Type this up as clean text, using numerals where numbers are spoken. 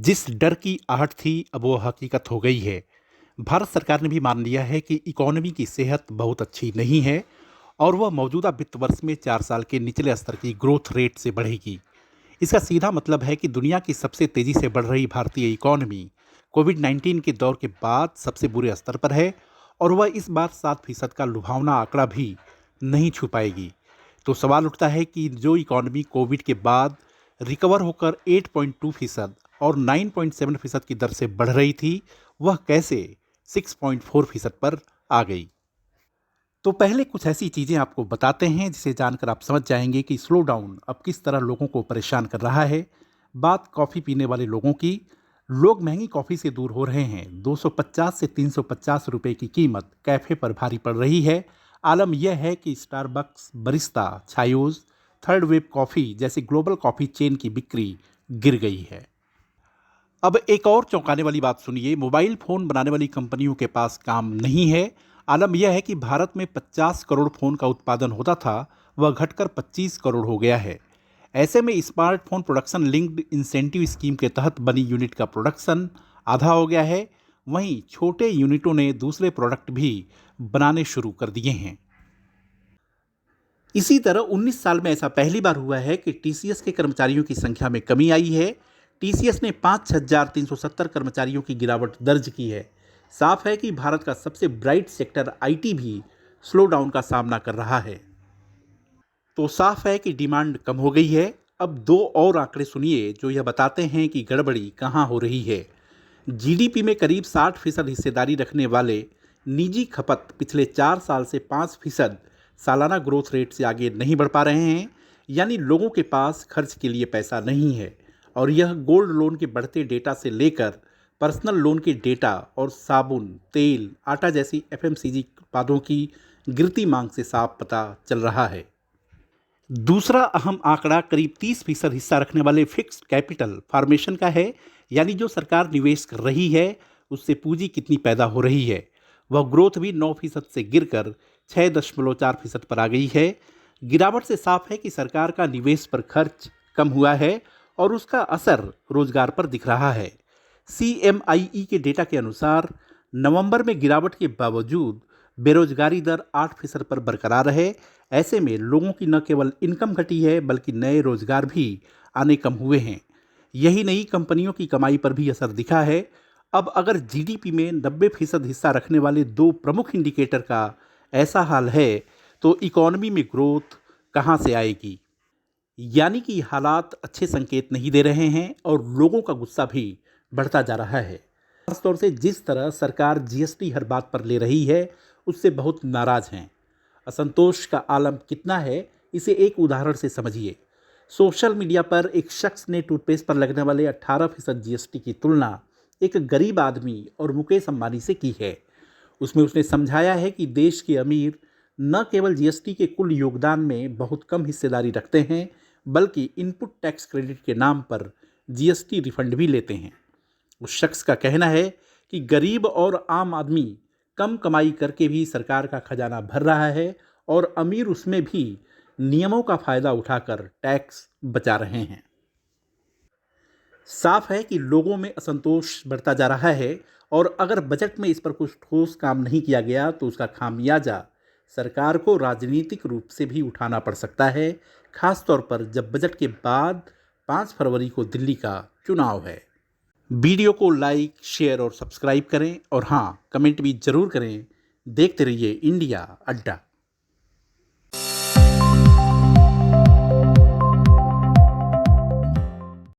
जिस डर की आहट थी अब वो हकीकत हो गई है। भारत सरकार ने भी मान लिया है कि इकोनॉमी की सेहत बहुत अच्छी नहीं है और वह मौजूदा वित्त वर्ष में 4 साल के निचले स्तर की ग्रोथ रेट से बढ़ेगी। इसका सीधा मतलब है कि दुनिया की सबसे तेजी से बढ़ रही भारतीय इकोनॉमी कोविड-19 के दौर के बाद सबसे बुरे स्तर पर है और वह इस बार 7% का लुभावना आंकड़ा भी नहीं छू पाएगी। तो सवाल उठता है कि जो इकोनॉमी कोविड के बाद रिकवर होकर 8.2% और 9.7% की दर से बढ़ रही थी, वह कैसे 6.4% पर आ गई। तो पहले कुछ ऐसी चीजें आपको बताते हैं जिसे जानकर आप समझ जाएंगे कि स्लो डाउन अब किस तरह लोगों को परेशान कर रहा है। बात कॉफी पीने वाले लोगों की। लोग महंगी कॉफी से दूर हो रहे हैं। 250 से 350 रुपए की कीमत कैफे पर भारी पड़ रही है। आलम यह है कि Starbucks, Barista, Chaayos, third wave coffee जैसी ग्लोबल कॉफी चेन की बिक्री गिर गई है। अब एक और चौंकाने वाली बात सुनिए। मोबाइल फोन बनाने वाली कंपनियों के पास काम नहीं है। आलम यह है कि भारत में 50 करोड़ फोन का उत्पादन होता था, वह घटकर 25 करोड़ हो गया है। ऐसे में smartphone production linked incentive scheme के तहत बनी यूनिट का प्रोडक्शन आधा हो गया है। वहीं छोटे यूनिटों ने दूसरे प्रोडक्ट भी बनाने शुरू कर दिए हैं। इसी तरह 19 साल में ऐसा पहली बार हुआ है कि टीसीएस के कर्मचारियों की संख्या में कमी आई है। टीसीएस ने 5,370 कर्मचारियों की गिरावट दर्ज की है। साफ है कि भारत का सबसे ब्राइट सेक्टर आईटी भी स्लो डाउन का सामना कर रहा है। तो साफ है कि डिमांड कम हो गई है। अब दो और आंकड़े सुनिए जो यह बताते हैं कि गड़बड़ी कहां हो रही है। जीडीपी में करीब 60% हिस्सेदारी रखने वाले निजी खपत पिछले 4 साल से 5% सालाना ग्रोथ रेट से आगे नहीं बढ़ पा रहे हैं। यानी लोगों के पास खर्च के लिए पैसा नहीं है और यह गोल्ड लोन के बढ़ते डेटा से लेकर पर्सनल लोन के डेटा और साबुन, तेल, आटा जैसी एफएमसीजी उत्पादों की गिरती मांग से साफ पता चल रहा है। दूसरा अहम आंकड़ा करीब 30% हिस्सा रखने वाले फिक्स्ड कैपिटल फॉर्मेशन का है। यानी जो सरकार निवेश कर रही है उससे पूंजी कितनी पैदा हो रही है। वह ग्रोथ भी 9% से गिरकर 6.4% पर आ गई है। गिरावट से साफ है कि सरकार का निवेश पर खर्च कम हुआ है और उसका असर रोजगार पर दिख रहा है। CMIE के डेटा के अनुसार नवंबर में गिरावट के बावजूद बेरोजगारी दर 8% पर बरकरार है। ऐसे में लोगों की न केवल इनकम घटी है बल्कि नए रोजगार भी आने कम हुए हैं। यही नहीं, कंपनियों की कमाई पर भी असर दिखा है। अब अगर जीडीपी में 90% हिस्सा रखने वाले दो प्रमुख इंडिकेटर का ऐसा हाल है तो इकोनॉमी में ग्रोथ कहां से आएगी। यानी कि हालात अच्छे संकेत नहीं दे रहे हैं और लोगों का गुस्सा भी बढ़ता जा रहा है। खासतौर से जिस तरह सरकार जीएसटी हर बात पर ले रही है उससे बहुत नाराज हैं। असंतोष का आलम कितना है इसे एक उदाहरण से समझिए। सोशल मीडिया पर एक शख्स ने टूथपेस्ट पर लगने वाले 18% जीएसटी की तुलना एक गरीब आदमी और मुकेश अंबानी से की है। उसमें उसने समझाया है कि देश के अमीर न केवल जीएसटी के कुल योगदान में बहुत कम हिस्सेदारी रखते हैं बल्कि इनपुट टैक्स क्रेडिट के नाम पर जीएसटी रिफंड भी लेते हैं। उस शख्स का कहना है कि गरीब और आम आदमी कम कमाई करके भी सरकार का खजाना भर रहा है और अमीर उसमें भी नियमों का फायदा उठाकर टैक्स बचा रहे हैं। साफ है कि लोगों में असंतोष बढ़ता जा रहा है और अगर बजट में इस पर कुछ ठोस काम नहीं किया गया तो उसका खामियाजा सरकार को राजनीतिक रूप से भी उठाना पड़ सकता है, खासतौर पर जब बजट के बाद 5 फरवरी को दिल्ली का चुनाव है। वीडियो को लाइक, शेयर और सब्सक्राइब करें और हाँ, कमेंट भी जरूर करें। देखते रहिए इंडिया अड्डा।